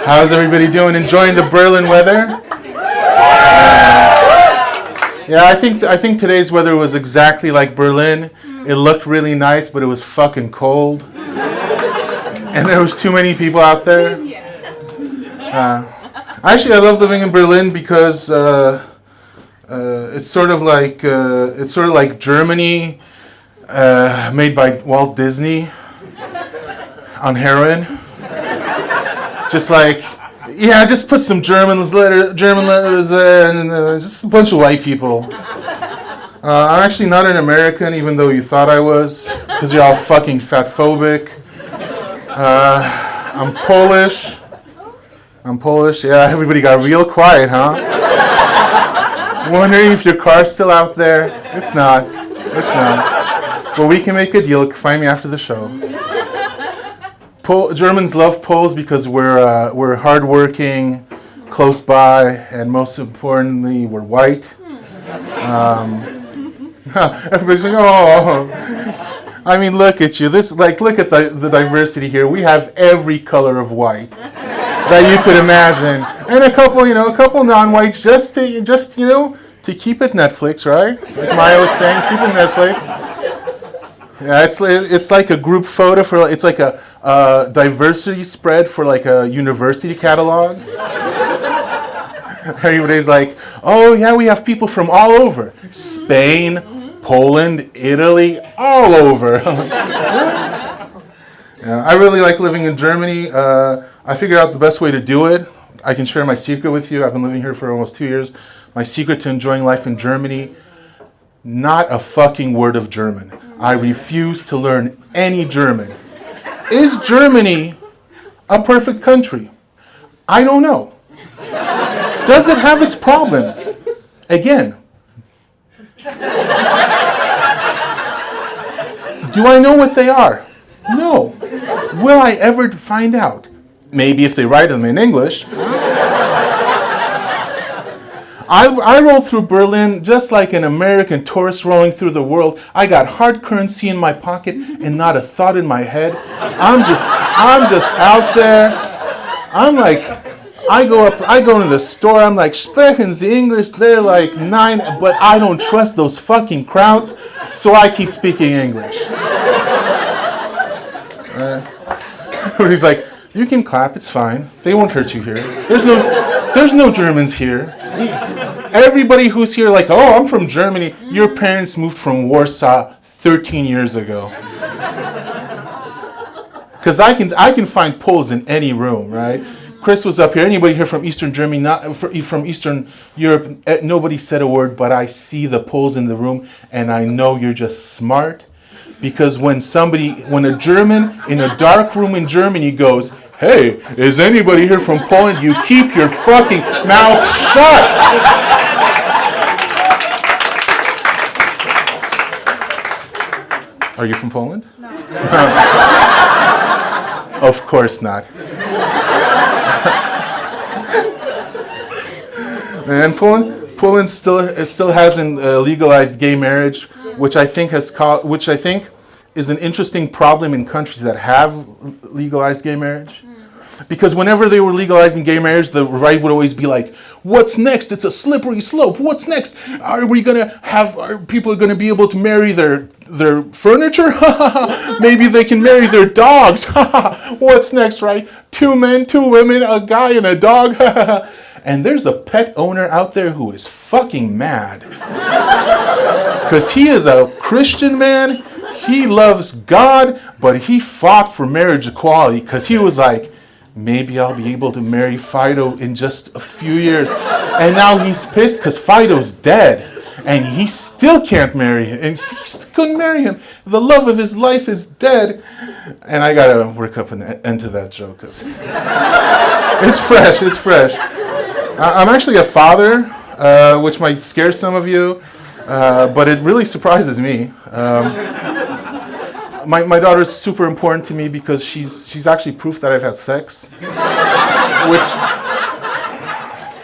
How's everybody doing? Enjoying the Berlin weather? Yeah, I think today's weather was exactly like Berlin. It looked really nice, but it was fucking cold. And there was too many people out there. Actually, I love living in Berlin because it's sort of like Germany made by Walt Disney on heroin. Just put some German letters there, and just a bunch of white people. I'm actually not an American, even though you thought I was, because you're all fucking fatphobic. I'm Polish. Yeah, everybody got real quiet, huh? Wondering if your car's still out there. It's not. But we can make a deal. Find me after the show. Germans love Poles because we're hardworking, close by, and most importantly, we're white. Everybody's like, oh. I mean, look at you. Look at the diversity here. We have every color of white that you could imagine, and a couple non-whites just to keep it Netflix, right? Like Maya was saying, keep it Netflix. Yeah, it's like a group photo it's like a diversity spread for like a university catalog. Everybody's like, oh yeah, we have people from all over. Spain, Poland, Italy, all over. Yeah, I really like living in Germany. I figured out the best way to do it. I can share my secret with you. I've been living here for almost 2 years. My secret to enjoying life in Germany, not a fucking word of German. I refuse to learn any German. Is Germany a perfect country? I don't know. Does it have its problems? Again. Do I know what they are? No. Will I ever find out? Maybe if they write them in English. I roll through Berlin just like an American tourist rolling through the world. I got hard currency in my pocket and not a thought in my head. I'm just out there. I'm like, I go into the store, I'm like, sprechen Sie English? They're like 9, but I don't trust those fucking crowds, so I keep speaking English. He's like, you can clap, it's fine. They won't hurt you here. There's no Germans here. Everybody who's here like, oh, I'm from Germany. Your parents moved from Warsaw 13 years ago. Because I can find Poles in any room, right? Chris was up here. Anybody here from Eastern Germany, not from Eastern Europe? Nobody said a word, but I see the Poles in the room, and I know you're just smart. Because when a German in a dark room in Germany goes, hey, is anybody here from Poland? You keep your fucking mouth shut. Are you from Poland? No. Of course not. And Poland still hasn't legalized gay marriage, which I think is an interesting problem in countries that have legalized gay marriage. Because whenever they were legalizing gay marriage, the right would always be like, what's next? It's a slippery slope. What's next? People are gonna be able to marry their furniture? Maybe they can marry their dogs. What's next, right? 2 men, 2 women, a guy and a dog. And there's a pet owner out there who is fucking mad. Because he is a Christian man. He loves God, but he fought for marriage equality because he was like, maybe I'll be able to marry Fido in just a few years. And now he's pissed because Fido's dead. And he still can't marry him. And he couldn't marry him. The love of his life is dead. And I got to work up an end to that joke. Cause it's fresh. I'm actually a father, which might scare some of you. But it really surprises me. My daughter's super important to me because she's actually proof that I've had sex,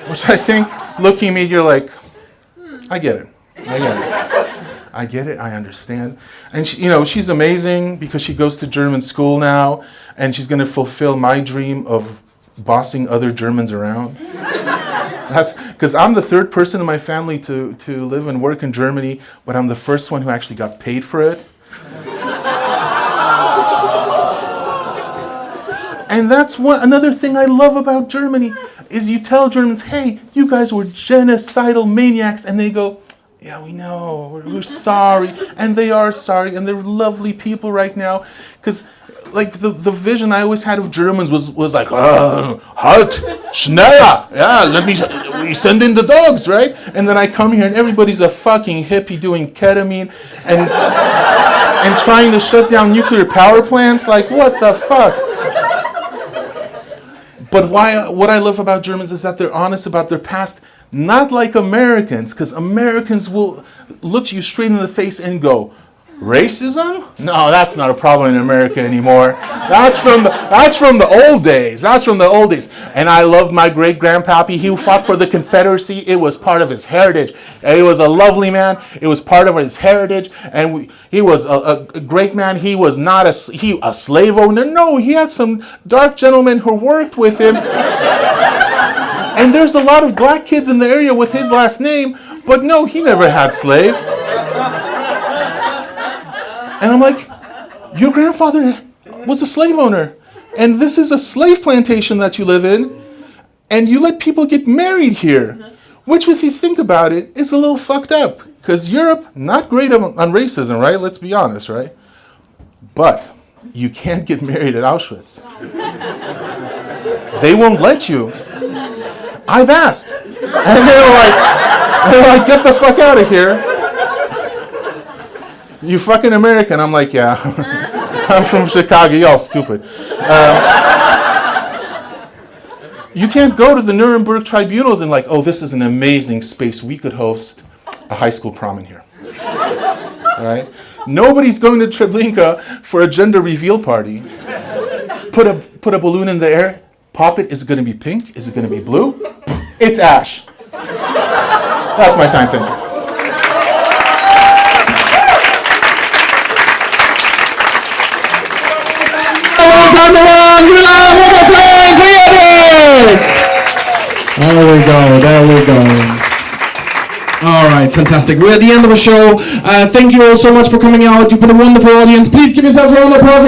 which I think, looking at me, you're like, I get it, I understand. And she's amazing because she goes to German school now, and she's going to fulfill my dream of bossing other Germans around. That's because I'm the third person in my family to live and work in Germany, but I'm the first one who actually got paid for it. And that's another thing I love about Germany, is you tell Germans, hey, you guys were genocidal maniacs, and they go, yeah, we know, we're sorry, and they are sorry, and they're lovely people right now, because like the vision I always had of Germans was like, halt, schneller, yeah, we send in the dogs, right? And then I come here and everybody's a fucking hippie doing ketamine and trying to shut down nuclear power plants, like what the fuck? But what I love about Germans is that they're honest about their past, not like Americans, because Americans will look you straight in the face and go, racism? No, that's not a problem in America anymore. That's from the old days. That's from the old days. And I loved my great-grandpappy. He fought for the Confederacy. It was part of his heritage. And he was a lovely man. It was part of his heritage. And he was a great man. He was not a slave owner. No, he had some dark gentlemen who worked with him. And there's a lot of black kids in the area with his last name. But no, he never had slaves. And I'm like, your grandfather was a slave owner, and this is a slave plantation that you live in, and you let people get married here, which, if you think about it, is a little fucked up, because Europe, not great on racism, right? Let's be honest, right? But you can't get married at Auschwitz. They won't let you. I've asked. And they're like, get the fuck out of here. You fucking American. I'm like, yeah. I'm from Chicago. Y'all stupid. You can't go to the Nuremberg tribunals and like, oh, this is an amazing space. We could host a high school prom in here. All right? Nobody's going to Treblinka for a gender reveal party. Put a balloon in the air. Pop it. Is it going to be pink? Is it going to be blue? It's ash. That's my time thinking. There we go. All right, fantastic. We're at the end of the show. Thank you all so much for coming out. You've been a wonderful audience. Please give yourselves a round of applause.